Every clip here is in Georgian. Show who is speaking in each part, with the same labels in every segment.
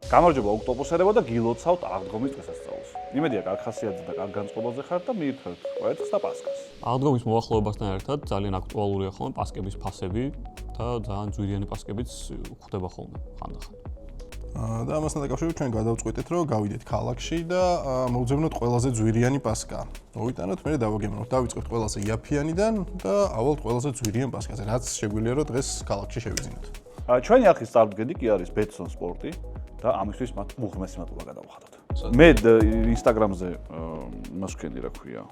Speaker 1: გამარჯობა ოქტოპუსერებო და გილოცავთ აღდგომის დღესასწაულს. იმედია, კარგ ხასიათზე და კარგ განწყობაზე ხართ და მიირთმევთ კვერცხს და პასკას.
Speaker 2: აღდგომის მოახლოებასთან ერთად ძალიან აქტუალურია ხოლმე პასკების ფასები და ძალიან ძვირიანი პასკებიც გვხვდება ხოლმე ხანდახან.
Speaker 3: და ამასთან დაკავშირებით ჩვენ გადავწყვიტეთ, რომ გავიდეთ ქალაქში და მოვძებნოთ ყველაზე ძვირიანი პასკა. მოვიტანოთ, მე დავაგემოვნოთ, დავიწყებთ ყველაზე იაფიანიდან და ავალთ ყველაზე ძვირიან პასკაზე, რაც შეგვიძლია რომ დღეს ქალაქში შევიძინოთ.
Speaker 1: ჩვენი არხის წარმდგენდი კი არის ბეტსონ სპორტი და ამისთვის მათ უღრმესი მადლობა გადავხადოთ. მე ინსტაგრამზე მასქენი რა ქვია,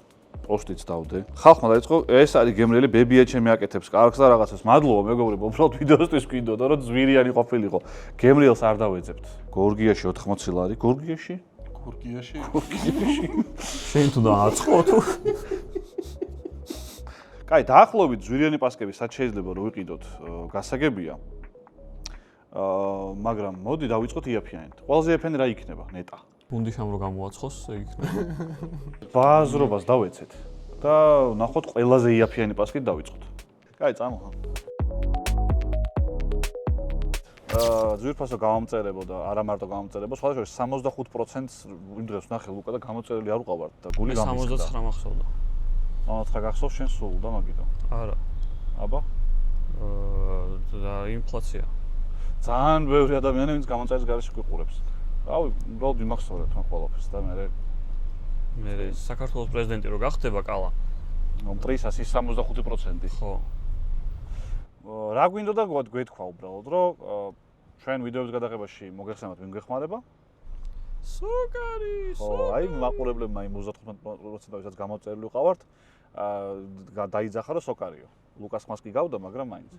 Speaker 1: პოსტიც დავდე. ხალხმა დაიწყო, ეს არის გემრიელი ბებია ჩემი აკეთებს კარგს და რაღაცას. მადლობა მეგობრებო, უბრალოდ ვიდეოსთვის გვინდოდა რომ ძვირიანი ყოფილიყო. გემრიელს არ დავეძებთ. გორგიაში 80 ლარი, გორგიაში?
Speaker 3: გორგიაში?
Speaker 2: შენ თუ დააწყო თუ
Speaker 1: კაი, დაახლოებით ძვირიანი პასკები სად შეიძლება რომ ვიყიდოთ, გასაგებია. მაგრამ მოდი დავიწყოთ იაფიანით. ყველაზე იაფიანი რა იქნება? ნეტა.
Speaker 2: ბუნდიშამ რო გამოაცხოს, ეგ იქნება.
Speaker 1: ბაზრობას დავეცეთ და ნახოთ ყველაზე იაფიანი პასკით დავიწყოთ. კაი, წამოხა. ძვირფასო გამომწერებო და არა მარტო გამომწერებო, სხვადასხვა 65%-ს იმ დღეს ნახე ლუკა და გამოწერილი არ უყავართ და გული გამისხდა.
Speaker 2: 69 მახსოვდა.
Speaker 1: 69 გახსოვს შენ სულ და მაგითო.
Speaker 2: არა.
Speaker 1: აბა?
Speaker 2: და ინფლაცია.
Speaker 1: ძალიან ბევრი ადამიანი ვინც გამოწერის გარეშე გვიყურებს. რავი, უბრალოდ ვიმახსოვრეთ ამ ყველაფერს და
Speaker 2: მე საქართველოს პრეზიდენტი რო გახდება კალა.
Speaker 1: მომტრისას ის 65%.
Speaker 2: ხო.
Speaker 1: რა გვინდოდა გვეთქვა უბრალოდ, რომ ჩვენ ვიდეოების გადაღებაში მოგეხსენებათ ვინ გვეხმარება?
Speaker 2: სოკარი,
Speaker 1: აი მაყურებლებმა იმ 35%-საც გამოწერილი ვიყავართ, დაიძახა რომ სოკარიო. ლუკას მას კი გავდა, მაგრამ მაინც.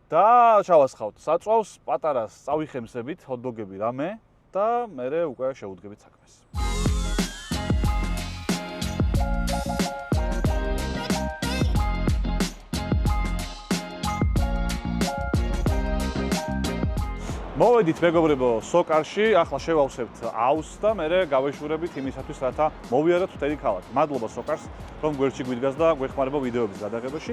Speaker 1: და ჩავასხავთ საწვავს, პატარა წავიხემსებით, ჰოთ-დოგები რამე და მე უკვე შევუდგებით საქმეს. მოვედით მეგობრებო სოკარში, ახლა შევავსებთ აუს და მე გავეშურებით იმისათვის, რათა მოვიაროთ მთელი ქალაქი. მადლობა სოკარს, რომ გვერდში გვიდგას და გვეხმარება ვიდეოების გადაღებაში.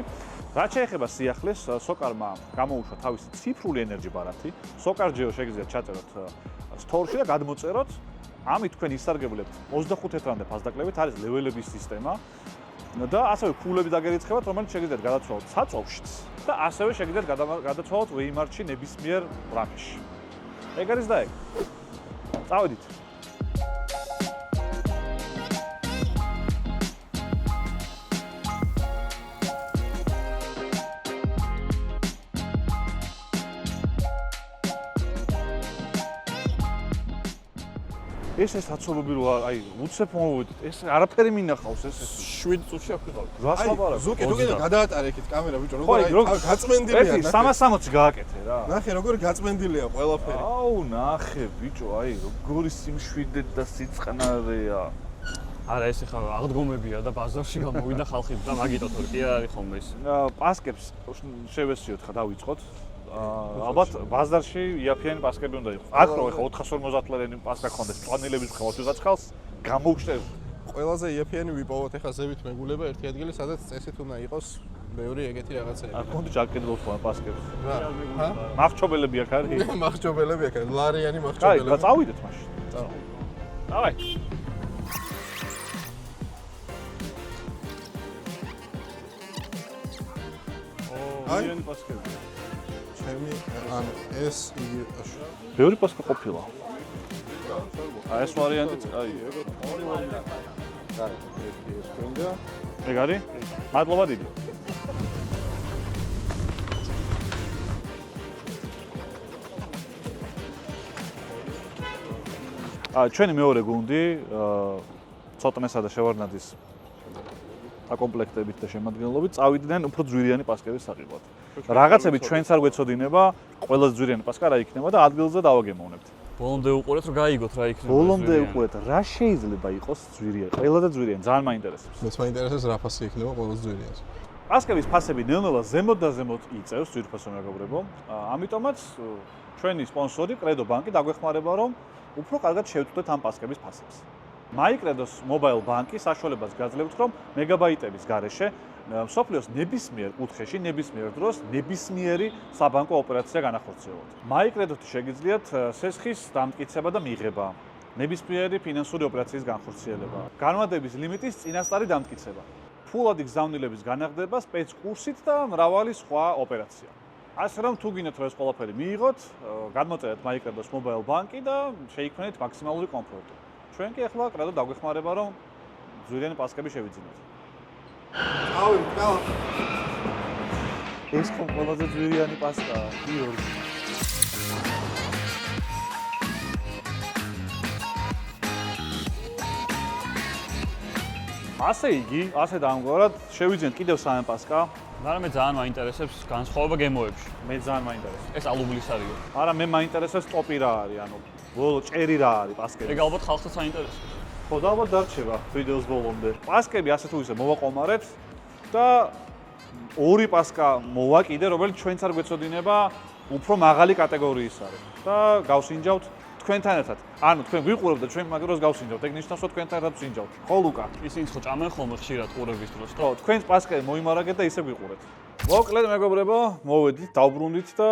Speaker 1: რაც შეეხება სიახლეს, სოკარმა გამოუშვა თავისი ციფრული ენერჯი ბარათი. სოკარჯეო შეგიძლიათ ჩაწეროთ სტორში და გადმოწეროთ. ამით თქვენ ისარგებლებთ 25 ევრამდე ფასდაკლებით, არის ლეველების სისტემა. და ასევე ფულები დაგერიცხებათ, რომელიც შეგიძლიათ გადაცვალოთ საწვავშიც და ასევე შეგიძლიათ გადაცვალოთ ვეიმარტში ნებისმიერ რამეში. ეგ არის და ეგ. წავედით. ეს საცობები რო აი უცებ მოვიდეთ, ეს არაფერი მინახავს ეს
Speaker 2: 7 წუთში აქ ვიყავ.
Speaker 1: რა ხაბარა?
Speaker 3: ზუკი თუ კიდე გადაატარე იქით კამერა ბიჭო, როგორ აი გაწმენდილია.
Speaker 1: 360 გააკეთე რა.
Speaker 3: ნახე როგორ გაწმენდილია ყველაფერი.
Speaker 1: აუ ნახე ბიჭო, აი როგორი სიმშვიდე და სიწყნარეა.
Speaker 2: არა ეს ხა აღდგომებია და ბაზარში გამოვიდა ხალხი და მაგიტო თორე კი არის ხოლმე ეს.
Speaker 1: პასკებს შევესიოთ ხა დავიწყოთ. ალბათ ბაზარში იაფიანი პასკები უნდა იყოს. აქ რო ეხა 450 ლარიანი პასკა გქონდეს, პლანელების ხავთ ვიღაც ხალხს გამოვშტევ.
Speaker 3: ყველაზე იაფიანი ვიპოვოთ ეხა ზევით მეგულება ერთი ადგილი, სადაც წესით უნდა იყოს ბევრი ეგეთი რაღაცები.
Speaker 1: აქ კონდი ჩაკეთებთ ხოლმე პასკებს.
Speaker 3: ჰა?
Speaker 1: მახჩობელები აქ არის?
Speaker 3: მახჩობელები აქ არის, ლარიანი
Speaker 1: კაი,
Speaker 3: მახჩობელები.
Speaker 1: წავიდეთ მაშინ. დავაი. იაფიანი პასკები.
Speaker 3: ჩემი ან ეს იგი
Speaker 1: ბევრი პასკა ყოფილა. ეს ვარიანტიც, აი. ეგ არის? მადლობა დიდი. ჩვენი მეორე გუნდი ცოტნესა და შევარდნაძის აკომპლექტებით და შემადგენლობით წავიდნენ უფრო ძვირიანი პასკების საყიდად. რაღაცები ჩვენც არ გვეცოდინება, ყველაზე ძვირიანი პასკა რა იქნება და ადგილზე დავაგემოვნებთ.
Speaker 2: ბოლომდე უყურეთ რომ გაიგოთ რა იქნება.
Speaker 1: ბოლომდე უყურეთ რა შეიძლება იყოს ძვირიანი, ყველა და ძვირიანი, ძალიან მაინტერესებს.
Speaker 3: მეც მაინტერესებს რა ფასი იქნება ყველა ძვირიანს.
Speaker 1: პასკების ფასები ნელ-ნელა ზემოთ და ზემოთ იწევს ძვირფასო მეგობრებო. ამიტომაც ჩვენი სპონსორი კრედო ბანკი დაგვეხმარება რომ უფრო კარგად შევწყვეტთ ამ პასკების ფასებს. MyCredos Mobile Bank-ი საშუალებას გაძლევთ, რომ მეგაბაიტების გარეშე მსოფლიოს ნებისმიერ კუთხეში, ნებისმიერ დროს, ნებისმიერი საბანკო ოპერაცია განახორციელოთ. MyCredos-ი შეგიძლიათ სესხის დამტკიცება და მიღება, ნებისმიერი ფინანსური ოპერაციის განხორციელება, განმადების ლიმიტის წინასწარი დამტკიცება, ფულადი გზავნილების განაღდება სპეცკურსით და მრავალი სხვა ოპერაცია. ასე რომ თუ გინდათ რომ ეს ყველაფერი მიიღოთ, გადმოწერეთ MyCredos Mobile Bank-ი და შეიქმნეთ მაქსიმალური კომფორტი. ჩვენ კი ახლა კრედო დაგვეხმარება რომ ძვირიანი პასკები შევიძინოთ. ეს ხო ყველაზე ძვირიანი პასკაა, გიორგი. ასე იგი, ასე დამგვარად შევიძინეთ კიდევ სამი პასკა.
Speaker 2: მაგრამ მე ძალიან მაინტერესებს განსხვავება გემოებში.
Speaker 1: მე ძალიან მაინტერესებს.
Speaker 2: ეს ალუბლის არისო.
Speaker 1: არა, მე მაინტერესებს ტოპი რა არის, ანუ ბოლო ჭერი რა არის პასკები.
Speaker 2: ეგ ალბათ ხალხსაც აინტერესებს.
Speaker 1: ხო და ალბათ დარჩება ვიდეოს ბოლომდე. პასკები ასე თუ ისე მოვაყომარეთ და ორი პასკა მოვა კიდე, რომელიც ჩვენც არ გვეცოდინება, უფრო მაღალი კატეგორიის არის. და გავსინჯავთ თქვენთან ერთად. ანუ თქვენ გვიყურებთ და ჩვენ მაგ დროს გავსინჯავთ. ეგ ნიშნავს, რომ თქვენთან ერთად ვსინჯავთ. ხო, ლუკა?
Speaker 2: ისინიც ხო ჭამენ ხოლმე ხშირად ყურების დროს.
Speaker 1: ხო, თქვენს პასკები მოიმარაგეთ და ისე გვიყურეთ. მოკლედ, მეგობრებო, მოვედით, დავბრუნდით და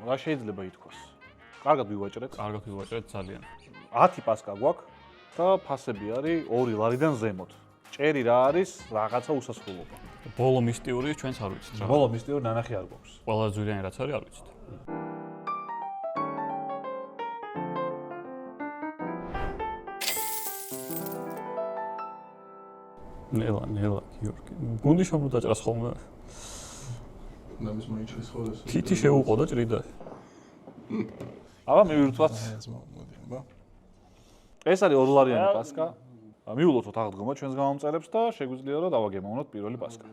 Speaker 1: რა შეიძლება ითქვას? კარგად ვივაჭრეთ.
Speaker 2: კარგად ვივაჭრეთ ძალიან.
Speaker 1: 10 პასკა გვაქვს და ფასები არის 2 ლარიდან ზემოთ. ჭერი რა არის? რაღაცა უსასრულობა.
Speaker 2: ბოლო მისტიური ჩვენც არ ვიცით რა.
Speaker 1: ბოლო მისტიური ნანახი არ გვაქვს.
Speaker 2: ყველა ძვირიანი რაც არის არ ვიცით. ნელა, გიორგი. გუნდი შენ დაჭრას ხოლმე.
Speaker 3: ნამის მოიჭრის ხოლმე.
Speaker 2: ფიტი შეუყო და ჭრიდა.
Speaker 1: აბა მივირთვათ.
Speaker 3: მოდი,
Speaker 1: ეს არის 2 ლარიანი პასკა. მიულოცოთ აღდგომა ჩვენს გამომწერებს და შეგვიძლია რომ დავაგემოვნოთ პირველი პასკა.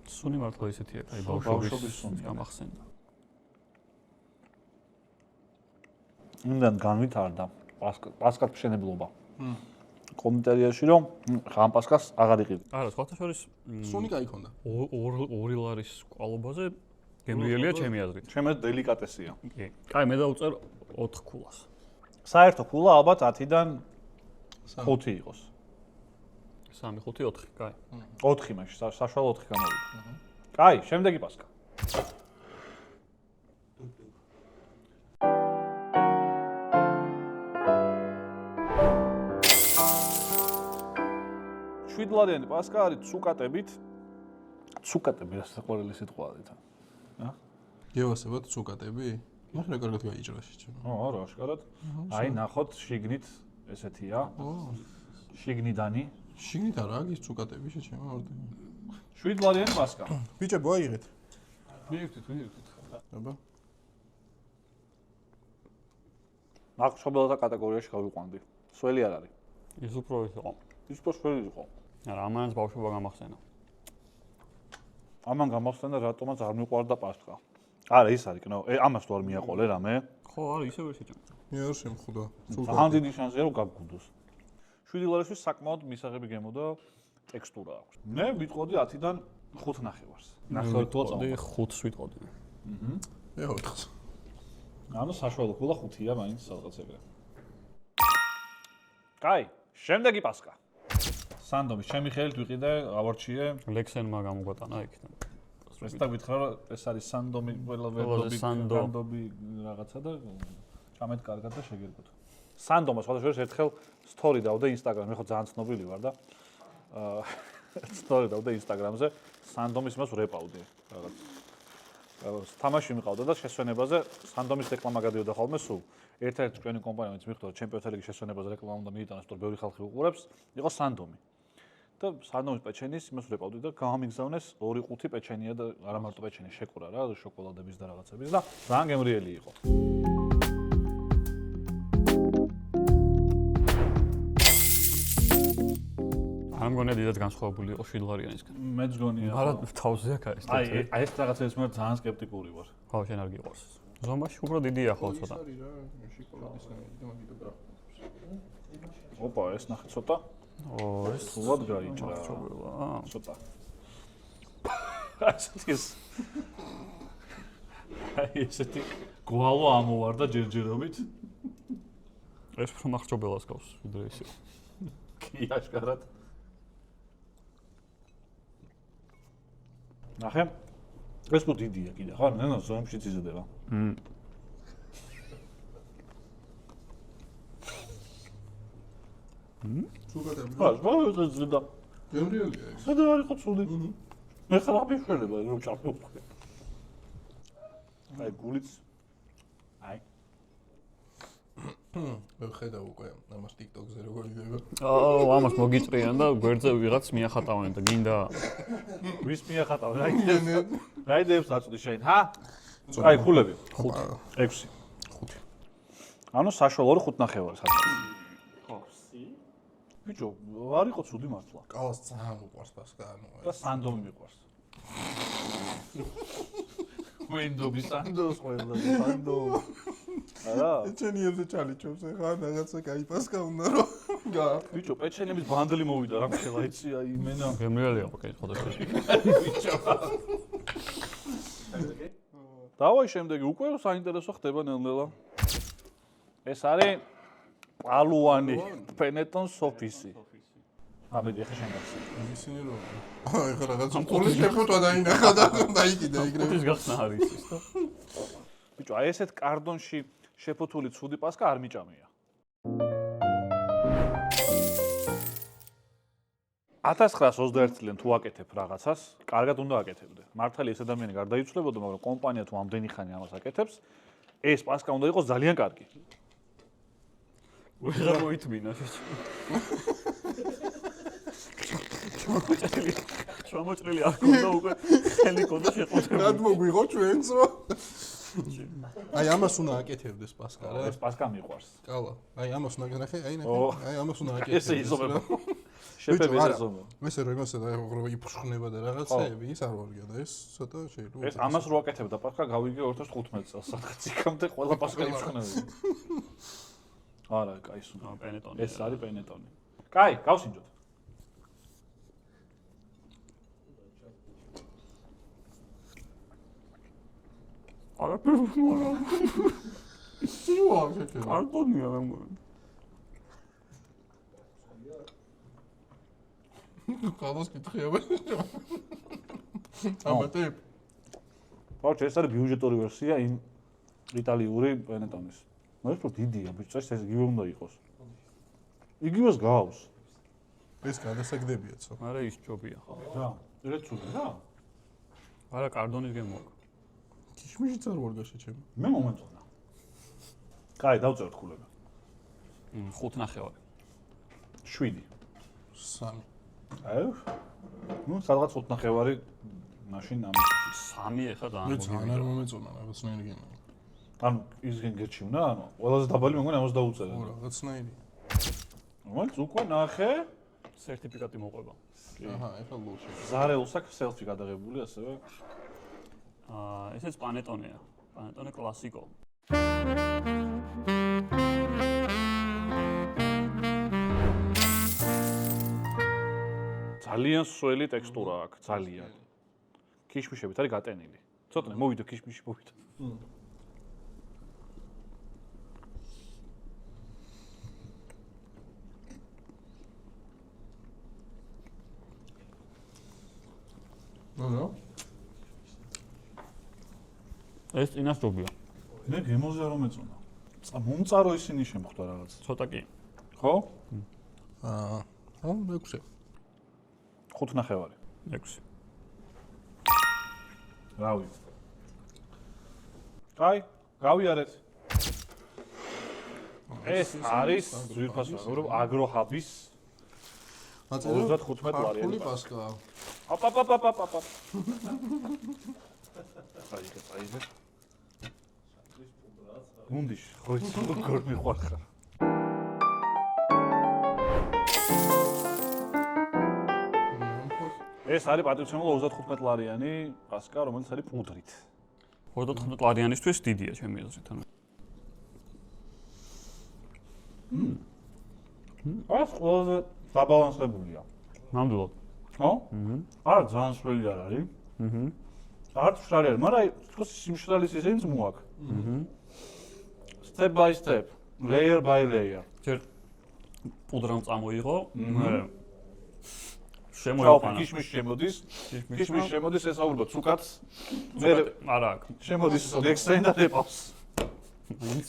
Speaker 2: სუნი მართლა ისეთია, აი
Speaker 1: ბავშვობის სუნი
Speaker 2: გამახსენდა.
Speaker 1: იმდან განვითარდა პასკას მშენებლობა. კომენტარიაში რომ ხან პასკას აღარ იყიდი.
Speaker 2: არა, სხვათა შორის
Speaker 3: სუნი გაიქონდა.
Speaker 2: 2 ლარის კვალობაზე გემრიელია ჩემი აზრით.
Speaker 1: ჩემს დელიკატესია.
Speaker 2: კი. კაი, მე დავწერ 4 ქულას.
Speaker 1: საერთო ქულა ალბათ 10-დან 5 იყოს.
Speaker 2: 3, 5, 4, კაი.
Speaker 1: 4 მაშინ საშუალო 4 გამოვიდა. კაი, შემდეგი პასკა. $7 პასკა არის ცუკატებით. ცუკატები რა საყვარელი სიტყვა არის თან.
Speaker 3: გევასებად ცუკატები? მაგრამ კარგად გაიჭრაში ჩემო.
Speaker 1: არა, აშკარად. აი, ნახოთ, შიგნით ესეთია. შიგნიდანი.
Speaker 3: შიგნით არა აქვს ცუკატები შეჩემო ორდი.
Speaker 1: $7 პასკა.
Speaker 3: ბიჭებო, აიღეთ.
Speaker 2: მიირთით.
Speaker 3: აბა.
Speaker 1: მაღლშობელთა კატეგორიაში გავიყვანდი. სველი არ არის.
Speaker 2: ის უფრო იყო.
Speaker 1: ის უფრო სველი იყო.
Speaker 2: არა, ამანაც ბავშვობა გამახსენა.
Speaker 1: ამან გამახსენდა რატომაც არ მიყვარდა პასკა. არა, ის არის, კნო, ამას თუ არ მიაყოლე რამე.
Speaker 2: ხო, არა, ისე ვერ შეჭამ.
Speaker 3: მე არ შემხვდა.
Speaker 1: ძალიან დიდი შანსია რომ გაგგუნდოს. $7-ისთვის საკმაოდ მისაღები გემო და ტექსტურა აქვს. მე ვიტყოდი 10-დან 5 ნახევარს. ნახევარი თუ
Speaker 2: ვიტყოდი 5-ს ვიტყოდი.
Speaker 3: მე 4-ს.
Speaker 1: ანუ საშუალო ქულა 5-ია მაინც სადღაც ეგრე. კაი, შემდეგი პასკა. სანდომის ჩემი ხელით ვიყიდე, ავარჩიე.
Speaker 2: ლექსენმა გამოგვატანა იქიდან.
Speaker 1: ეს და გითხრა რომ ეს არის სანდომი განდობი რაღაცა და ჩამეთ კარგად და შეგერგოთ. სანდომა სხვადასხვა ერთხელ სტორი დავდა ინსტაგრამზე, მე ხო ძალიან ცნობილი ვარ და სტორი დავდა ინსტაგრამზე, სანდომის მას ვრეპავდი რაღაც. თამაში მიყავდა და შესვენებაზე სანდომის რეკლამა გადიოდა ხოლმე სულ. ერთ-ერთი ჩვენი კომპანია ვინც მიხვდა ჩემპიონთა ლიგის შესვენებაზე რეკლამა უნდა მიიტანოს, რომ ბევრი ხალხი უყურებს, იყო სანდომი. და სანდომის პეჩენის იმას ვრეპავდი და გამიგზავნეს 2-5 პეჩენია და არა მარტო პეჩენი, შეკურა რა, შოკოლადების და რაღაცების და ძალიან გემრიელი იყო.
Speaker 2: არ მგონია დიდად განსხვავებული იყო $7-ისგან.
Speaker 1: მეც გონია.
Speaker 2: არა, თავზე აქ არის.
Speaker 1: აი ეს რაღაცების მე ძალიან სკეპტიკური ვარ.
Speaker 2: ხო, შენ არ გიყვარს. ზომაში უფრო დიდია ხო ცოტა.
Speaker 3: არის რა, შოკოლადის და მაგიტო გრაფ.
Speaker 1: ოპა, ეს ნახე ცოტა.
Speaker 2: ეს
Speaker 1: სულად გაიჭრა. ცოტა. ესეთი გვალო ამოვარდა ჯერჯერობით.
Speaker 2: ეს უფრო მახრჩობელას გავს, ვიდრე ისე.
Speaker 1: კი, აშკარად. ნახე. ეს თუ დიდია კიდე, ხო? ნენა ზომშიც იზრდება.
Speaker 3: სულგადები.
Speaker 1: ხო, ეს ზედა.
Speaker 3: გემრიელია ეს.
Speaker 1: სადა არის ხო ცუდი? მე ხარ აფიშველება რომ ჩავფიქრე. აი გულიც. აი.
Speaker 3: მე ხედავ უკვე ამას TikTok-ზე როგორ იდება.
Speaker 2: ამას მოგიწრიან და გვერდზე ვიღაც მიახატავენ და გინდა
Speaker 1: ვის მიახატავ? რა იდეებს აწვდი შენ, ჰა? აი ხულები. 5. 5. ანუ საშუალო 5.5 საათი. ხო, სი? ბიჭო, არ იყო ცუდი მართლა.
Speaker 3: კალას ძალიან უყვარს პასკა, ანუ
Speaker 1: და სანდომი მიყვარს. ვინდობის სანდოს ყველა სანდო. არა?
Speaker 3: ეჩენიებზე ჩალიჩობს ახლა რაღაცა кай პასკა უნდა რომ გა.
Speaker 1: ბიჭო, პეჩენების ბანდელი მოვიდა რა ხელა იცი აი მენა.
Speaker 2: გემრიელია პაკეტი ხოდაშე.
Speaker 1: დავაი შემდეგი უკვე საინტერესო ხდება ნელ-ნელა. ეს არის პალუანი პენეტონ სოფისი. ამედი ხე შენ გახსნა.
Speaker 3: ისინი რო ახლა რაღაცა პოლის შეფუტვა დაინახა და დაიკიდა ეგრევე.
Speaker 2: ის გახსნა არის ის და
Speaker 1: ბიჭო, აი ესეთ კარდონში შეფუთული ცუდი პასკა არ მიჭამია. 1921 წლიდან თუ აკეთებ რაღაცას, კარგად უნდა აკეთებდე. მართალი ეს ადამიანი გარდაიცვლებოდა, მაგრამ კომპანია თუ ამდენი ხანი ამას აკეთებს, ეს პასკა უნდა იყოს ძალიან კარგი.
Speaker 2: ვეღარ მოითმინა შეჭ. ჩამოჭრილი არ ქონდა უკვე ხელი ქონდა შეყუთებული.
Speaker 3: რად მოგვიღო ჩვენцо? აი ამას უნდა აკეთებდეს პასკა რა.
Speaker 1: ეს პასკა მიყვარს.
Speaker 3: კალა. აი ამას უნდა ნახე, აი ნახე.
Speaker 1: ო.
Speaker 3: აი ამას უნდა აკეთებდეს.
Speaker 1: ესე იზომება. შეფები
Speaker 3: არა,
Speaker 1: იზომება.
Speaker 3: მესე რო იმასე და როგორ იფრხნება და რაღაცეები, ის არ ვარგია და ეს ცოტა შეიძლება.
Speaker 1: ეს ამას რო აკეთებდა პასკა გავიგე 2015 წელს, სადღაც იქამდე ყველა პასკა იფრხნებოდა. არა, კაი სულ.
Speaker 2: პენეტონი.
Speaker 1: ეს არის პენეტონი. კაი, გავსინჯოთ.
Speaker 2: არა პერფუმა.
Speaker 3: სიუა შეჭერა.
Speaker 2: კარტონია მე მგონი.
Speaker 3: კალას კითხება. ამათე
Speaker 1: ბავშვი, ეს არის ბიუჯეტური ვერსია იმ იტალიური პენეტონის. მე ვთქვი დიდია, ბიჭო, ეს იგივე უნდა იყოს. იგივეს გავს.
Speaker 3: ეს გადასაგდებიაცო.
Speaker 2: არა ის ჯობია ხო.
Speaker 1: რა, ეს ცუდი რა.
Speaker 2: არა კარდონის გემოა.
Speaker 3: ქიშმიშიც არ ვარ გაშეჩემ.
Speaker 1: მე მომეწონა. კაი, დავწერთ ხულები.
Speaker 2: 5.5.
Speaker 1: 7.
Speaker 3: 3.
Speaker 1: აი, ნუ სადღაც 5.5 მაშინ ამის.
Speaker 2: 3 ეხა
Speaker 3: მე ძალიან არ
Speaker 2: ძალიან
Speaker 3: მომეწონა რაღაცნაირი გენა.
Speaker 1: ანუ ისგენ გერჩივნა, ანუ ყველაზე დაბალი მე მგონი 60 დაუწერა.
Speaker 3: ო რაღაცნაირი.
Speaker 1: მოიც უკვე ნახე.
Speaker 2: სერტიფიკატი მოყვება.
Speaker 3: აჰა, ეხლა ლულში.
Speaker 1: ზარეულს აქვს სელფი გადაღებული ასევე.
Speaker 2: ესეც პანეტონია. პანეტონე კლასიკო.
Speaker 1: ძალიან სველი ტექსტურა აქვს, ძალიან. ქიშმიშებით არის გატენილი. ცოტნე მოვიდო ქიშმიში მოვიდო.
Speaker 3: ნუ
Speaker 2: ეს წინას ჯობია.
Speaker 1: მე გემოზე არ მომეწონა. მომწარო ისინი შემხვდა რაღაც.
Speaker 2: ცოტა კი.
Speaker 1: ხო?
Speaker 3: აა, 6.
Speaker 1: 5.5.
Speaker 2: 6.
Speaker 1: რავი. კაი, გავიარეთ. ეს არის ძვირფასო აგროჰაბის 35 ლარი.
Speaker 3: ფული პასკა.
Speaker 1: აპაპაპაპაპაპ. აიგე. გუნდიში, ხო იცი როგორ მიყვარხარ. ეს არის პატრიციონალ 35 ლარიანი პასკა, რომელიც არის პუდრით.
Speaker 2: 35 ლარიანისთვის დიდია ჩემი აზრით, ანუ.
Speaker 1: ეს ყველაზე დაბალანსებულია.
Speaker 2: ნამდვილად.
Speaker 1: ხო? არა, ძალიან სველი არ არის. არ ვშარი არის, მაგრამ თქოს სიმშრალის ისინიც მოაქვს. Step by step, layer by layer.
Speaker 2: ჯერ პუდრამ წამოიღო, მე
Speaker 1: ჩაო,
Speaker 2: შემოიყვანა.
Speaker 1: კიშმის შემოდის.
Speaker 2: კიშმის
Speaker 1: კიშმის შემოდის ეს აუბრალოდ ცუკაც. მე
Speaker 2: არა აქვს.
Speaker 1: შემოდის ლექსენი და ლეპავს.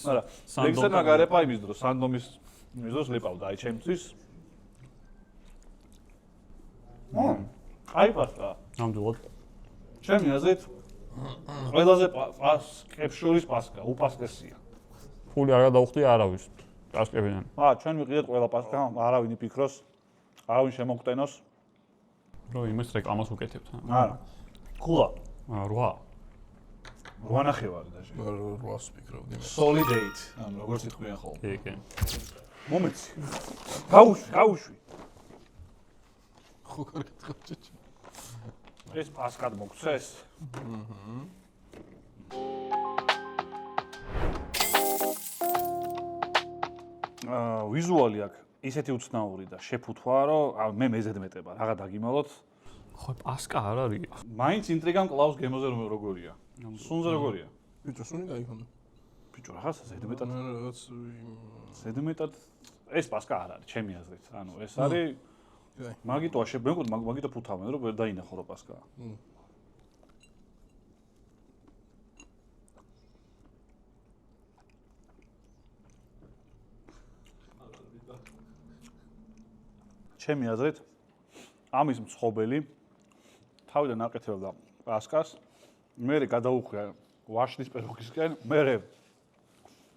Speaker 1: არა, ლექსენი მაგარეპა იმის დროს, სანდომის იმის დროს ლეპავდა, აი ჩემთვის. აი პასკა.
Speaker 2: ნამდვილად.
Speaker 1: ჩემი აზრით ყველაზე პასკებს შორის პასკა, უპასკესია.
Speaker 2: ფული არ გადავხდი არავის. პასკებიდან.
Speaker 1: ჩვენ ვიყიდეთ ყველა პასკა, არავინ იფიქროს, არავინ შემოგტენოს.
Speaker 2: რომ იმას რეკლამას უკეთებთ.
Speaker 1: არა. ხულა.
Speaker 2: 8.
Speaker 1: 8 ნახევარი დაჟე.
Speaker 3: 8-ს ვფიქრობდი მე.
Speaker 1: Solidate, ანუ როგორც იტყვიან ხოლმე.
Speaker 2: კი.
Speaker 1: მომეცი. გაუშვი.
Speaker 3: ხო კარგად ხარჯეთ.
Speaker 1: ეს პასკად მოგცეს. ვიზუალი აქვს ისეთი უცნაური და შეფუთვა, რომ მე მეზედმეტება, რაღა დაგიმალოთ.
Speaker 2: ხო, პასკა არ არის.
Speaker 1: მაინც ინტრიგამ კლავს გემოზე როგორია. სუნზე როგორია?
Speaker 3: ბიჭო, სუნი გაიქონდა.
Speaker 1: ბიჭო, რაღაცა ზედმეტად.
Speaker 3: რაღაც
Speaker 1: ზედმეტად ეს პასკა არ არის, ჩემი აზრით. ანუ ეს არის მაგიტოა შეგმეკოდ მაგიტო ფუთავენ, რომ ვერ დაინახო რა პასკა. ჩემი აზრით ამის მსხობელი თავიდან აკეთებდა პასკას, მერე გადაუხვია ვაშლის პერუქისკენ, მერე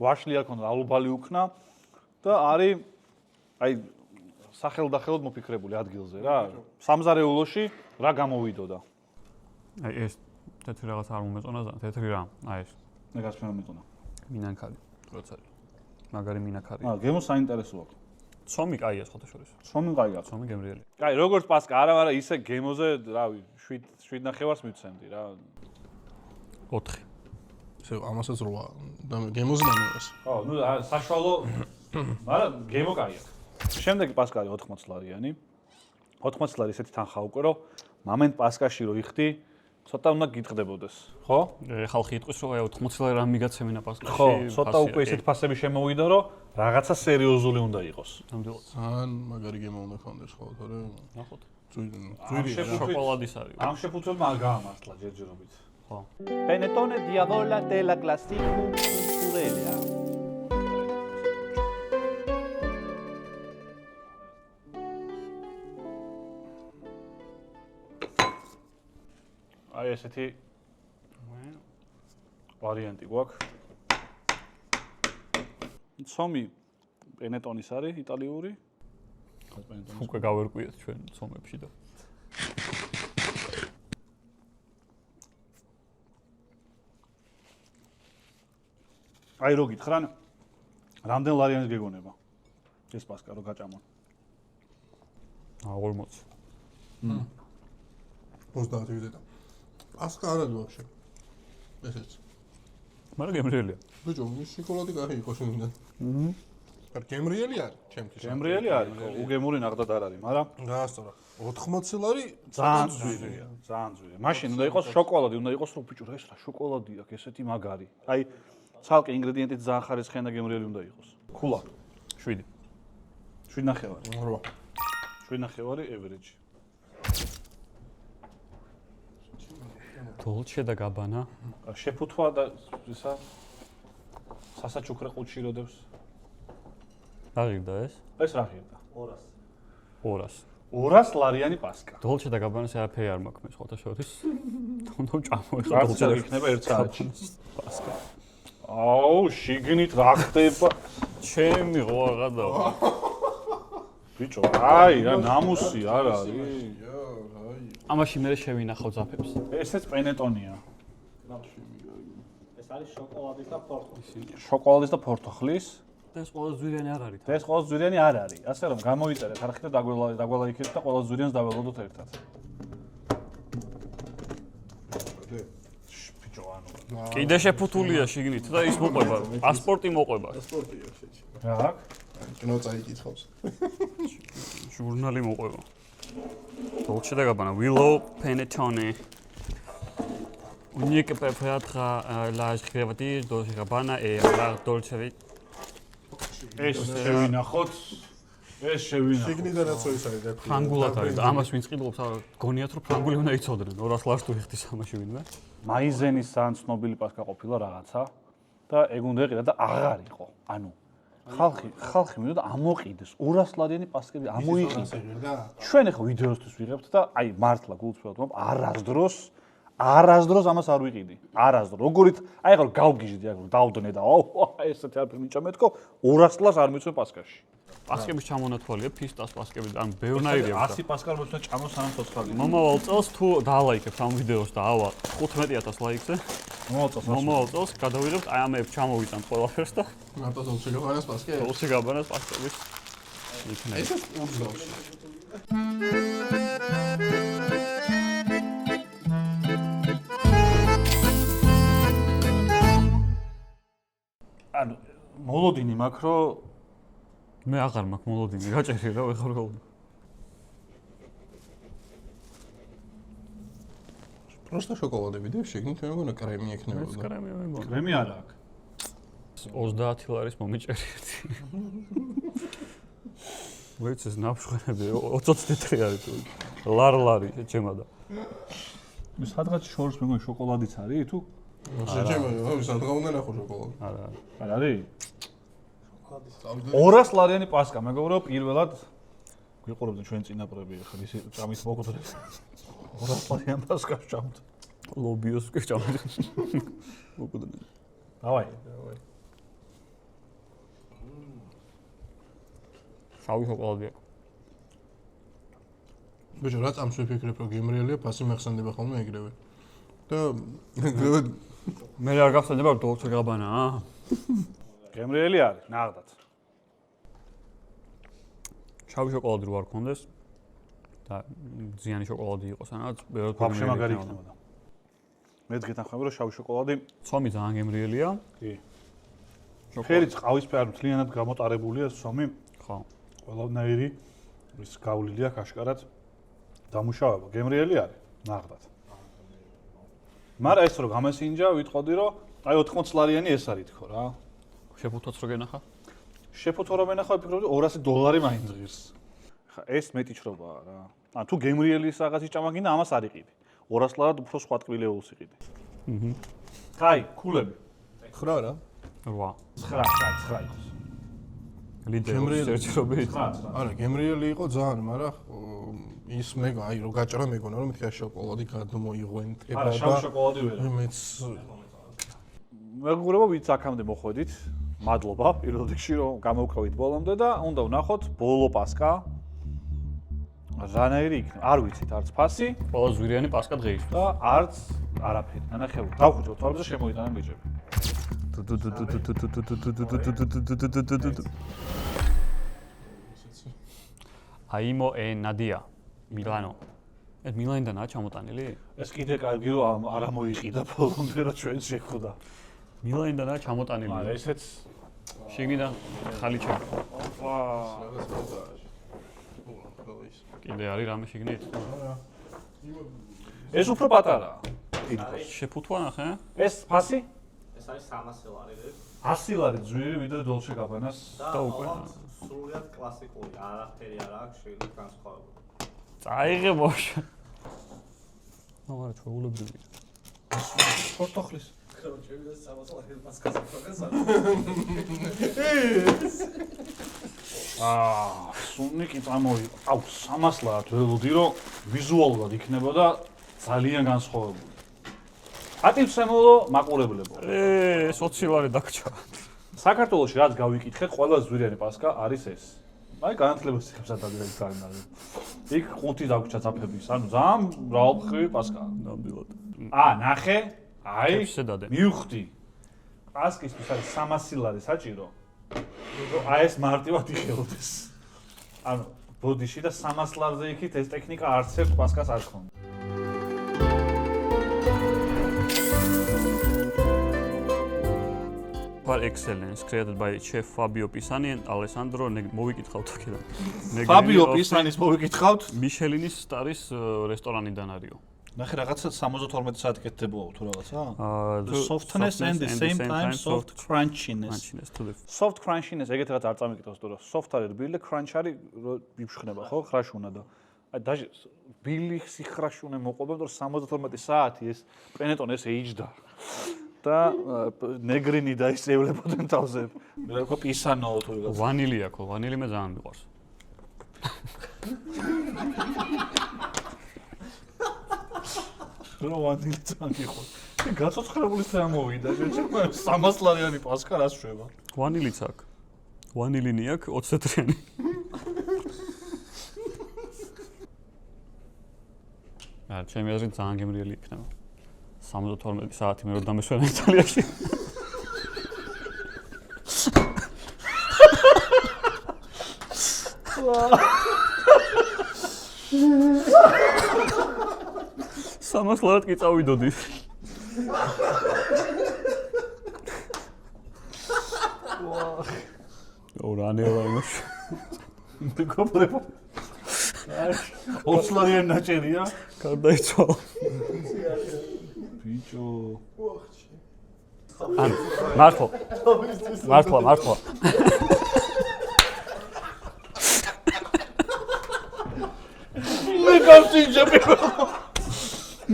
Speaker 1: ვაშლი არ ქონდა, ალუბალი უქნა და არის აი სახელდახელოდ მოფიქრებული ადგილზე რა. სამზარეულოში რა გამოვიდოდა.
Speaker 2: აი ეს თეთრი რაღაც არ მომეწონა, თეთრი რა, აი ეს.
Speaker 1: მე გასვენა მეტონა.
Speaker 2: მინანქარი. როცა არის. მაგარი მინანქარი.
Speaker 1: გემო საინტერესოა.
Speaker 2: ცომი კაია სხვათა შორის.
Speaker 1: ცომი კაია.
Speaker 2: ცომი გემრიელი.
Speaker 1: კაი, როგორც პასკა, არა, ისე გემოზე, რავი, 7 ნახევარს მივცემდი რა.
Speaker 2: 4.
Speaker 3: ესე ამასაც 8 და გემოზე ნამევას.
Speaker 1: ხო, ნუ საშუალო, მაგრამ გემო კაია. შემდეგი პასკა არის 80 ლარიანი. 80 ლარი ისეთი თანხა უკვე, რომ მომენტ პასკაში რო იხდი, ცოტა უნდა გიტყდებოდეს, ხო?
Speaker 2: ხალხი იტყვის, რომ აი 80 ლარი რამ მიგაცემინა პასკაში.
Speaker 1: ხო, ცოტა უკვე ისეთ ფასები შემოვიდა, რომ რაღაცა სერიოზული უნდა იყოს.
Speaker 2: ნამდვილად.
Speaker 3: ძალიან მაგარი გემო უნდა ქონდეს ხო, თორე
Speaker 2: ნახოთ.
Speaker 3: ძვირი
Speaker 2: შოკოლადის არის.
Speaker 1: ამ შეფუთვებმა არ გაამართლა ჯერჯერობით.
Speaker 2: ხო.
Speaker 4: Panettone di avola della classica Purelia.
Speaker 1: აი ესეთი ვარიანტი გვაქვს. ცომი პენეტონის არის იტალიური.
Speaker 2: უკვე გავერკვიეთ ჩვენ ცომებში და
Speaker 1: აი რო გითხრან, რამდენ ლარიანს გეგონება ეს პასკა რო გაჭამონ?
Speaker 2: 40.
Speaker 3: 30 ვიზიტა. პასკა არ არის ვაფშე. ესეც.
Speaker 2: მაგრამ გემრიელია.
Speaker 3: ბიჭო, მის შოკოლადი კაი იყოს მინდა. არ გემრიელი არის, ჩემთვის.
Speaker 1: გემრიელი არის, უგემური ნახდად არ არის, მაგრამ
Speaker 3: გაასწორა. 80 ლარი
Speaker 1: ძალიან ძვირია, ძალიან ძვირია. მაშინ უნდა იყოს შოკოლადი, უნდა იყოს რო ბიჭო, ეს რა შოკოლადი აქვს, ესეთი მაგარი. აი ცალკე ინგრედიენტით ძალიან ხარისხიანი და გემრიელი უნდა იყოს. ქულა
Speaker 2: 7.
Speaker 1: 7 ნახევარი.
Speaker 3: 8.
Speaker 1: 7 ნახევარი average.
Speaker 2: დოლჩე და გაბანა.
Speaker 1: შეფუთვა და ისა სასაჩუქრე ყუთში როდებს.
Speaker 2: რა ღირდა ეს?
Speaker 1: ეს რა ღირდა?
Speaker 2: 200.
Speaker 1: 200 ლარიანი პასკა.
Speaker 2: დოლჩე და გაბანას არაფერი არ მაქვს მე სხვათა შორის. თუნდაც წამოიღო
Speaker 1: რაც
Speaker 2: დოლჩე და
Speaker 1: იქნება 1 საათში.
Speaker 2: პასკა.
Speaker 1: აუ, შიგნით რა ხდება?
Speaker 2: ჩემი ხო აღადა.
Speaker 1: ბიჭო, აი, რა ნამუსი არ არის.
Speaker 2: ამაში მე შევინახავ ძაფებს.
Speaker 1: ესეც პენეტონია.
Speaker 4: ეს არის შოკოლადის და პორტოხლის.
Speaker 1: შოკოლადის და ფორთოხლის.
Speaker 2: ეს ყველა ზვირიანი არ არის.
Speaker 1: და ეს ყველა ზვირიანი არ არის. ასე რომ გამოიწერეთ არხით და დაგველაიქეთ და ყველა ზვირიანს დაველოდოთ ერთად. ბიჭო, ანუ
Speaker 2: კიდე შეფუთულია შიგნით და ის მოყვება. პასპორტი მოყვება.
Speaker 3: სპორტია შეჭი.
Speaker 1: რა აქვს?
Speaker 3: კინო წაიკითხავს.
Speaker 2: ჟურნალი მოყვება. Dolce da Gabbana, Willow Panettone. Unique perpetra la scrivatrice Dolce Gabbana e la Dolce
Speaker 1: ეს შევინახოთ. ეს შევინახო.
Speaker 3: შიგნიდანაც ის არის და
Speaker 2: ფრანგულად არის და ამას ვინც ყიდულობს, გონიათ რომ ფრანგული უნდა იცოდნენ 200 ლარს თუ იხდის ამაში ვინმე.
Speaker 1: მაიზენის ძალიან ცნობილი პასკა ყოფილა რაღაცა და ეგ უნდა ეყიდა და აღარ იყო. ანუ ხალხი მინდოდა ამოყიდეს 200 ლარიანი პასკები ამოიყიდეს. ჩვენ ახლა ვიდეოსთვის ვიღებთ და აი მართლა გულწრფელად მომ არასდროს ამას არ ვიყიდი. არასდროს. როგორით აი ახლა გავგიჟდი, ახლა დავდნე და ესეთი არაფერი მიჭა მეთქო 200 ლარს არ მიცვენ პასკაში.
Speaker 2: პასკების ჩამონათვალია, ფისტას პასკები და ან ბევრნაირია.
Speaker 1: 100 პასკა რომ მოიწვია ჭამოს სანამ ცოცხალი.
Speaker 2: მომავალ წელს თუ დაალაიქებთ ამ ვიდეოს და ავა 15000 ლაიქზე, მომავალ წელს გადავიღებთ აი ამებს ჩამოვიტანთ ყველაფერს და
Speaker 3: მარტო თოლში გაბანას პასკე.
Speaker 2: თოლში გაბანას პასკების იქნება.
Speaker 3: ეს უძგავს.
Speaker 1: ანუ მოლოდინი მაქვს რომ
Speaker 2: მე აღარ მაქვს მოლოდინი, გაჭერი რა ვეხარ ხოლმე.
Speaker 3: просто შოკოლადები და შეგნით მე მგონა კრემი
Speaker 2: ეს
Speaker 3: ექნებოდა.
Speaker 2: კრემი მე მგონი.
Speaker 1: კრემი არა აქვს.
Speaker 2: 30 ლარის მომიჭერი ერთი. ვეცეს ნაფშხენები 20 თეთრი არის თუ ლარი ჩემადა.
Speaker 1: სადღაც შორს მე მგონი შოკოლადიც არის თუ
Speaker 3: შეჭება, სადღა უნდა ნახო შოკოლადი.
Speaker 2: არა.
Speaker 1: არ არის? 200 ლარიანი პასკა, მეგობრო, პირველად გვიყურებდნენ ჩვენ წინაპრები, ხა ისი ჭამის მოგდრებს. 200 ლარიანი პასკა ჭამთ.
Speaker 2: ლობიოს კი ჭამთ. მოგდრები.
Speaker 1: დავაი.
Speaker 2: შავი შოკოლადია.
Speaker 3: ბიჭო, რა წამს ვიფიქრებ, რომ გემრიელია, ფასი მეხსენდება ხოლმე ეგრევე. და
Speaker 2: მე რა გახსენდება დოლჩე გაბანა,
Speaker 1: გემრიელი არის, ნაღდათ.
Speaker 2: შავი შოკოლადი რო არ ქონდეს და ზიანი შოკოლადი იყოს, ანაც ბევრად
Speaker 1: ვაფშე მაგარი იქნებოდა. მე დღით ნახავი რომ შავი შოკოლადი,
Speaker 2: ცომი ძალიან გემრიელია.
Speaker 1: კი. ფერიც ყავისფერი, მთლიანად გამოტარებულია სომი.
Speaker 2: ხო.
Speaker 1: ყველანაირი ის გავლილი აქვს აშკარად დამუშავება. გემრიელი არის, ნაღდათ. მაგრამ ეს რო გამესინჯა, ვიტყოდი რომ აი 80 ლარიანი ეს არის თქო რა.
Speaker 2: შეფუთოც რო გენახა?
Speaker 1: შეფუთო რომ ენახავ ვფიქრობდი $200 მაინც ღირს. ხა ეს მეტი ჩრობაა რა. ან თუ გემრიელის რაღაცის ჭამა გინდა, ამას არ იყიდი. 200 ლარად უფრო სხვა ტკბილეულს იყიდი. კაი, კულები.
Speaker 3: 9 რა.
Speaker 2: 8.
Speaker 1: 9 იყოს.
Speaker 2: ლიდერი შერჩრობი.
Speaker 3: არა, გემრიელი იყო ძალიან, მაგრამ ის მე აი რო გაჭრა მეგონა რომ მითხა შოკოლადი გადმოიღვენთება.
Speaker 1: არა, შავი შოკოლადი ვერ.
Speaker 3: მეც
Speaker 1: მეგობრებო, ვიც აქამდე მოხვედით. მადლობა პირველ რიგში რომ გამოვყავით ბოლომდე და უნდა ვნახოთ ბოლო პასკა. რანაირი იქნება? არ ვიცით არც ფასი
Speaker 2: ყველა ზვირიანი პასკა დღეისთვის.
Speaker 1: და არც არაფერი. ნახევი. დავხვიჭოთ თვალებზე შემოიტანენ ბიჭები.
Speaker 2: აიმო ნადია მილანო. ეს მილანიდანაა ჩამოტანილი?
Speaker 1: ეს კიდე კარგი რომ არ ამოიყიდა ბოლომდე რა ჩვენ შეხვდა.
Speaker 2: მილანიდანაა ჩამოტანილი.
Speaker 1: მაგრამ ესეც
Speaker 2: შიგნიდან ხალი ჩემ.
Speaker 1: ოპა.
Speaker 2: კიდე არის რამე შიგნით?
Speaker 1: ეს უფრო პატარაა. თითქოს.
Speaker 2: შეფუთვა ნახე?
Speaker 1: ეს ფასი?
Speaker 5: ეს არის 300 ლარი.
Speaker 1: 100 ლარი ძვირი ვიდრე დოლჩე გაბანას.
Speaker 2: და უკვე
Speaker 5: სრულიად კლასიკური, არაფერი არ აქვს შეიძლება განსხვავებული.
Speaker 2: წაიღე ბოშა. ნუ ჩვეულებრივი.
Speaker 1: პორტოხლის. სუნიკი წამოვიყო. აუ 300 ლარად ველოდი რომ ვიზუალურად იქნებოდა ძალიან განსხვავებული. ატივცემულო მაყურებლებო.
Speaker 2: 20 ლარი დაგჭა.
Speaker 1: საქართველოში რაც გავიკითხეთ, ყველა ზვირიანი პასკა არის ეს. აი განათლებას იღებს ადამიანს ძალიან. იქ 5 დაგჭა წაფების, ანუ ძალიან მრავალმხრივი პასკაა.
Speaker 2: ნამდვილად.
Speaker 1: ნახე, აი,
Speaker 2: შედადე.
Speaker 1: მივხვდი. პასკისთვის არის 300 ლარი საჭირო. რომ აი ეს მარტივად იხელოდეს. ანუ ბოდიში და 300 ლარზე იქით ეს ტექნიკა არც ერთ პასკას არ ხონდა.
Speaker 2: Par excellence created by chef Fabio Pisani and Alessandro მოვიკითხავთ აქედან.
Speaker 1: Fabio Pisanis მოვიკითხავთ?
Speaker 2: მიშელინის სტარის რესტორანიდან არისო.
Speaker 1: ნახე რაღაცა 72 საათი კეთდებოა თუ რაღაცა?
Speaker 2: The
Speaker 1: Softness and the same time soft crunchiness. Soft crunchiness ეგეთ რაღაც არ წამიკითხავს თუ რა soft არის რბილი და crunch არის იფშხნება ხო? ხრაშუნა და აი დაჟე რბილი სიხრაშუნე მოყვება და 72 საათი ეს პენეტონ ეს ეიჯდა. და ნეგრინი და ის ევლებოდნენ თავზე. მე რა პისანოო თუ რაღაცა.
Speaker 2: ვანილი აქვს, ვანილი მე ძალიან მიყვარს.
Speaker 1: რა ვანილი ძალიან მიყვარს. გაცოცხლებული სამოვიდა, შეიძლება 300 ლარიანი პასკა რას შვება?
Speaker 2: ვანილიც აქვს. ვანილინი აქვს 20 წუთიანი. ჩემი აზრით ძალიან გემრიელი იქნება. 72 საათი მე რომ დამესვენა იტალიაში. სამას ლარად კი წავიდოდი. ორანელა იმაში.
Speaker 1: მეგობრებო. აი, 20 ლარიანი ნაჭერია.
Speaker 2: გარდაიცვალა.
Speaker 1: ბიჭო.
Speaker 2: ან მართლა.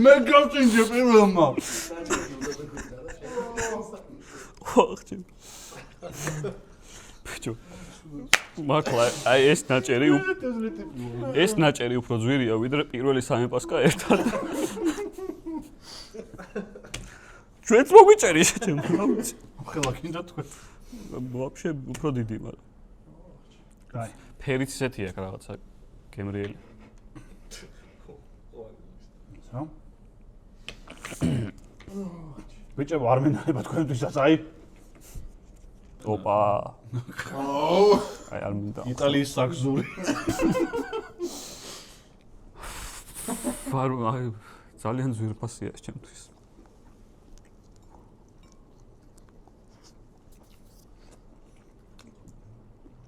Speaker 1: მე გავწინჯე პირველმა.
Speaker 2: ოხჭი. ბიჭო. მართლა აი ეს ნაჭერი უფრო ძვირია ვიდრე პირველი სამი პასკა ერთად. ჩვენც მოგვიჭერი შეჩემ.
Speaker 1: ხელა კიდე თქვენ.
Speaker 2: ვაფშე უფრო დიდი მაგრამ.
Speaker 1: აი,
Speaker 2: ფერიც ისეთი აქვს რაღაცა გემრიელი.
Speaker 1: რა? ბიჭებო არ მინდება თქვენთვისაც აი.
Speaker 2: ოპა.
Speaker 3: აუ.
Speaker 2: აი არ მინდა.
Speaker 1: იტალიის საგზური.
Speaker 2: ვარო აი ძალიან ძვირფასია ეს ჩემთვის.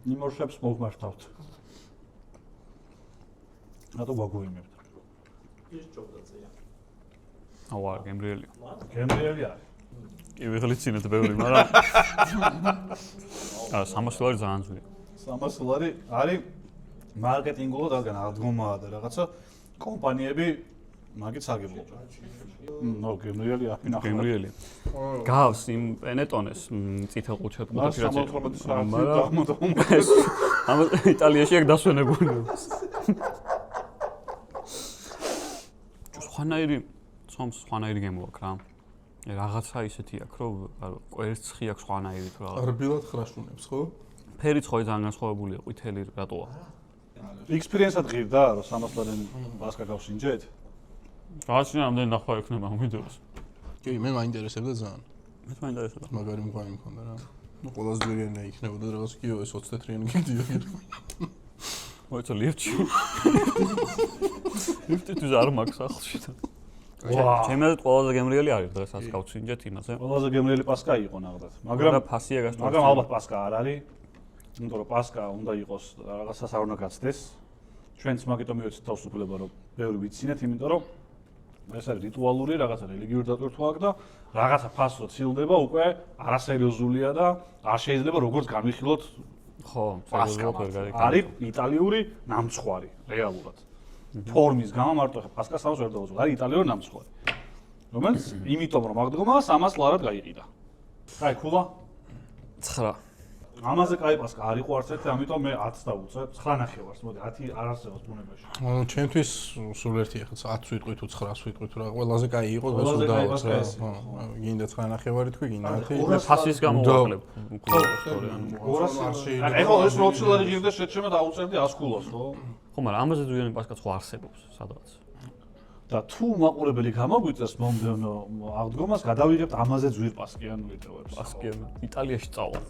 Speaker 1: ნიმორშებს მოვმართავთ. რატო გვაგვიმებთ?
Speaker 5: ის ჯობდაცია.
Speaker 2: აუ არ გემრიელია.
Speaker 1: გემრიელი არის.
Speaker 2: კი ვიღლიცინეთ ბევრი, მაგრამ 300 ლარი ძალიან ძვირია.
Speaker 1: 300 ლარი არის მარკეტინგულად რადგან აღდგომაა და რაღაცა კომპანიები მაგით აგებულობენ. ნო გემრიელი აფინახა.
Speaker 2: გემრიელი. გავს იმ პენეტონეს წითელ ყუჩეთყუჩი რაც ამ იტალიაში აქ დასვენებული. სხვანაირი გემოაქვს რა. რაღაცა ისეთი აქვს რომ კვერცხი აქვს სხვანაირი თუ რაღაც.
Speaker 3: რბილად ხრაშუნებს ხო?
Speaker 2: ფერიც ხო ძალიან განსხვავებულია, ყვითელი რატოა?
Speaker 1: ექსპერიენსად ღირდა რომ 300 ლარიანი პასკა გავსინჯეთ?
Speaker 2: რაღაცა ამდენი ნახვა ექნება ამ ვიდეოს.
Speaker 3: კი, მე მაინტერესებდა ძალიან.
Speaker 2: მეც მაინტერესებდა.
Speaker 3: მაგარი მღვიმე მქონდა რა. ნუ ყველაზე ძვირიანი იქნებოდა რაღაც კიო ეს 20 თეთრიანი გიდიოდი.
Speaker 2: მოიცა ლიფტში. ლიფტი არ მაქვს სახლში. ჩემი აზრით ყველაზე გემრიელი არის დღესაც გავცინჯეთ იმაზე.
Speaker 1: ყველაზე გემრიელი პასკა იყო ნახდათ. მაგრამ
Speaker 2: ფასია გასწორდა.
Speaker 1: მაგრამ ალბათ პასკა არ არის. იმიტომ რომ პასკა უნდა იყოს რაღაცას არ უნდა გაცდეს. ჩვენც მაგიტომ მივეცეთ თავისუფლება რომ ბევრი ვიცინეთ, იმიტომ რომ ეს არის რიტუალური რაღაცა რელიგიური დატვირთვა აქვს და რაღაცა ფასო ცილდება უკვე არასერიოზულია და არ შეიძლება როგორც განვიხილოთ
Speaker 2: ხო,
Speaker 1: პასკა არის იტალიური ნამცხვარი რეალურად. ფორმის გამო მარტო ხა პასკას ამას ვერ დავუძღვე. არის იტალიური ნამცხვარი. რომელიც იმიტომ რომ აღდგომა 300 ლარად გაიყიდა. აი ქულა
Speaker 2: 9.
Speaker 1: ამაზე კაი პასკა არ იყო არც ერთი, ამიტომ მე 10 დავუწე. 9 ნახევარს, მოდი 10 არ არსებობს ბუნებაში.
Speaker 3: ჩემთვის სულ ერთი ახლა 10 ვიტყვი თუ 9 ვიტყვი თუ რა ყველაზე კაი იყო და სულ დავუწე. გინდა 9 ნახევარი თქვი, გინდა 10.
Speaker 2: მე ფასის გამო ვაყლებ.
Speaker 1: ეხლა ეს 20 ლარი ღირდა შეჩემა დაუწერდი 100 ქულას, ხო?
Speaker 2: ხო, მაგრამ ამაზე ძვირიანი პასკა ხო არსებობს სადღაც.
Speaker 1: და თუ მაყურებელი გამოგვიწეს მომდევნო აღდგომას, გადავიღებთ ამაზე ძვირ პასკიან ვიდეოებს.
Speaker 2: პასკიან იტალიაში წავალთ.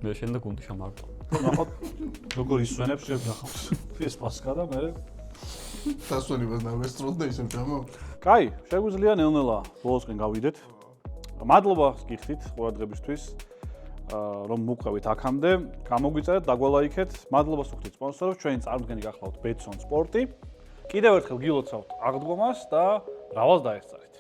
Speaker 2: მე შენდა გუნდი შემარტო.
Speaker 1: ნახოთ როგორ ისვენებს შეგახავს ეს პასკა და მე
Speaker 3: დასვენებას დავესწროთ და ისევ ჩამო.
Speaker 1: კაი, შეგვიძლია ნელ-ნელა ბოლოსკენ გავიდეთ. მადლობა გიხდით ყურადღებისთვის. რომ მოვყევით აქამდე, გამოგვიწერეთ, დაგვალაიქეთ. მადლობა სუხთით სპონსორებს, ჩვენი წარმოდგენი გახლავთ Betson Sport-ი. კიდევ ერთხელ გილოცავთ აღდგომას და მრავალს დაესწარით.